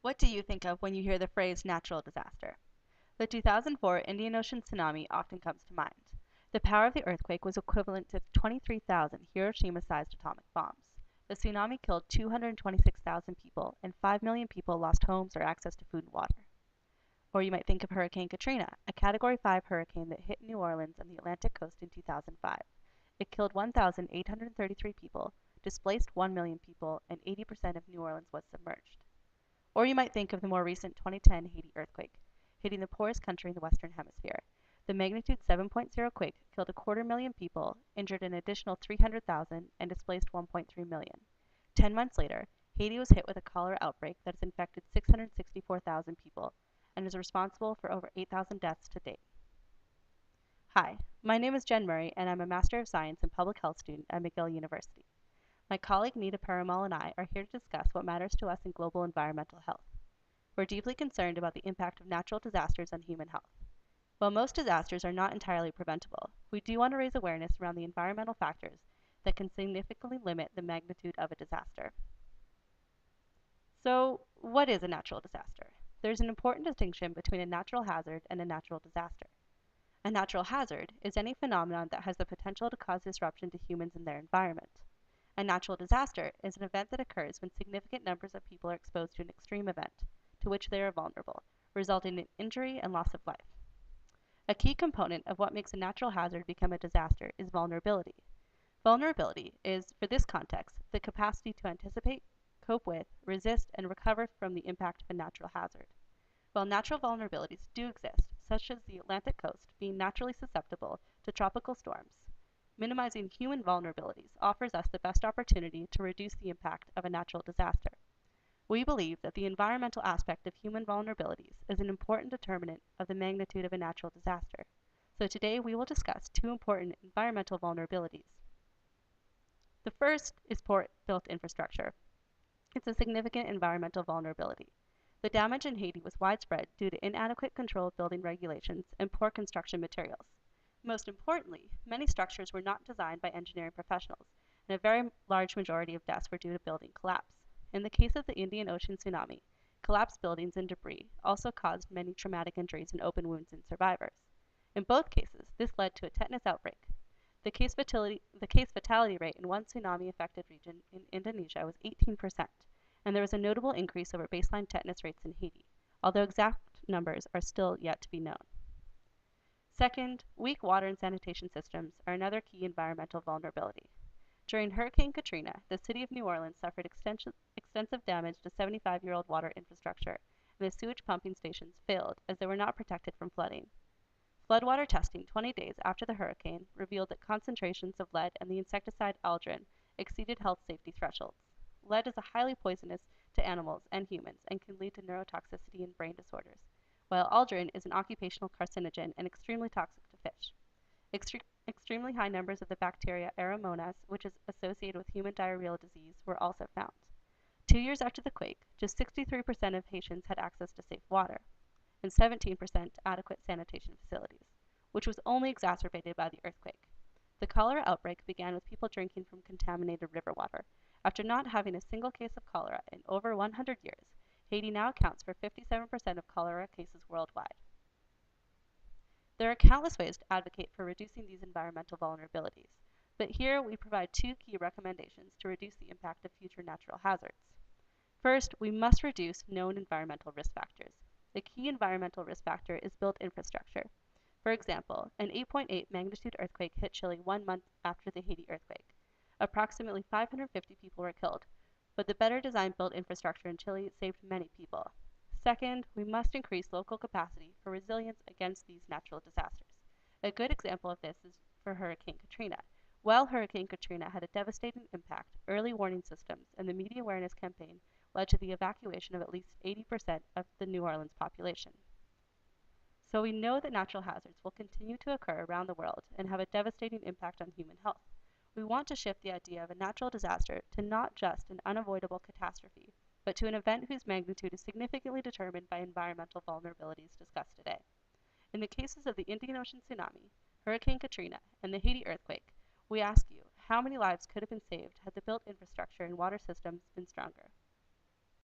What do you think of when you hear the phrase natural disaster? The 2004 Indian Ocean tsunami often comes to mind. The power of the earthquake was equivalent to 23,000 Hiroshima-sized atomic bombs. The tsunami killed 226,000 people, and 5 million people lost homes or access to food and water. Or you might think of Hurricane Katrina, a Category 5 hurricane that hit New Orleans and the Atlantic coast in 2005. It killed 1,833 people, displaced 1 million people, and 80% of New Orleans was submerged. Or you might think of the more recent 2010 Haiti earthquake, hitting the poorest country in the Western Hemisphere. The magnitude 7.0 quake killed 250,000 people, injured an additional 300,000, and displaced 1.3 million. 10 months later, Haiti was hit with a cholera outbreak that has infected 664,000 people and is responsible for over 8,000 deaths to date. Hi, my name is Jen Murray, and I'm a Master of Science and Public Health student at McGill University. My colleague Nita Perumal and I are here to discuss what matters to us in global environmental health. We're deeply concerned about the impact of natural disasters on human health. While most disasters are not entirely preventable, we do want to raise awareness around the environmental factors that can significantly limit the magnitude of a disaster. So, what is a natural disaster? There's an important distinction between a natural hazard and a natural disaster. A natural hazard is any phenomenon that has the potential to cause disruption to humans and their environment. A natural disaster is an event that occurs when significant numbers of people are exposed to an extreme event, to which they are vulnerable, resulting in injury and loss of life. A key component of what makes a natural hazard become a disaster is vulnerability. Vulnerability is, for this context, the capacity to anticipate, cope with, resist, and recover from the impact of a natural hazard. While natural vulnerabilities do exist, such as the Atlantic coast being naturally susceptible to tropical storms, minimizing human vulnerabilities offers us the best opportunity to reduce the impact of a natural disaster. We believe that the environmental aspect of human vulnerabilities is an important determinant of the magnitude of a natural disaster. So today we will discuss two important environmental vulnerabilities. The first is poor built infrastructure. It's a significant environmental vulnerability. The damage in Haiti was widespread due to inadequate control of building regulations and poor construction materials. Most importantly, many structures were not designed by engineering professionals, and a very large majority of deaths were due to building collapse. In the case of the Indian Ocean tsunami, collapsed buildings and debris also caused many traumatic injuries and open wounds in survivors. In both cases, this led to a tetanus outbreak. The case fatality rate in one tsunami-affected region in Indonesia was 18%, and there was a notable increase over baseline tetanus rates in Haiti, although exact numbers are still yet to be known. Second, weak water and sanitation systems are another key environmental vulnerability. During Hurricane Katrina, the city of New Orleans suffered extensive damage to 75-year-old water infrastructure, and the sewage pumping stations failed as they were not protected from flooding. Floodwater testing 20 days after the hurricane revealed that concentrations of lead and the insecticide Aldrin exceeded health safety thresholds. Lead is highly poisonous to animals and humans and can lead to neurotoxicity and brain disorders, while aldrin is an occupational carcinogen and extremely toxic to fish. Extremely high numbers of the bacteria Aeromonas, which is associated with human diarrheal disease, were also found. 2 years after the quake, just 63% of Haitians had access to safe water, and 17% to adequate sanitation facilities, which was only exacerbated by the earthquake. The cholera outbreak began with people drinking from contaminated river water. After not having a single case of cholera in over 100 years, Haiti now accounts for 57% of cholera cases worldwide. There are countless ways to advocate for reducing these environmental vulnerabilities, but here we provide two key recommendations to reduce the impact of future natural hazards. First, we must reduce known environmental risk factors. The key environmental risk factor is built infrastructure. For example, an 8.8 magnitude earthquake hit Chile 1 month after the Haiti earthquake. Approximately 550 people were killed, but the better designed built infrastructure in Chile saved many people. Second, we must increase local capacity for resilience against these natural disasters. A good example of this is for Hurricane Katrina. While Hurricane Katrina had a devastating impact, early warning systems and the media awareness campaign led to the evacuation of at least 80% of the New Orleans population. So we know that natural hazards will continue to occur around the world and have a devastating impact on human health. We want to shift the idea of a natural disaster to not just an unavoidable catastrophe, but to an event whose magnitude is significantly determined by environmental vulnerabilities discussed today. In the cases of the Indian Ocean tsunami, Hurricane Katrina, and the Haiti earthquake, we ask you, how many lives could have been saved had the built infrastructure and water systems been stronger?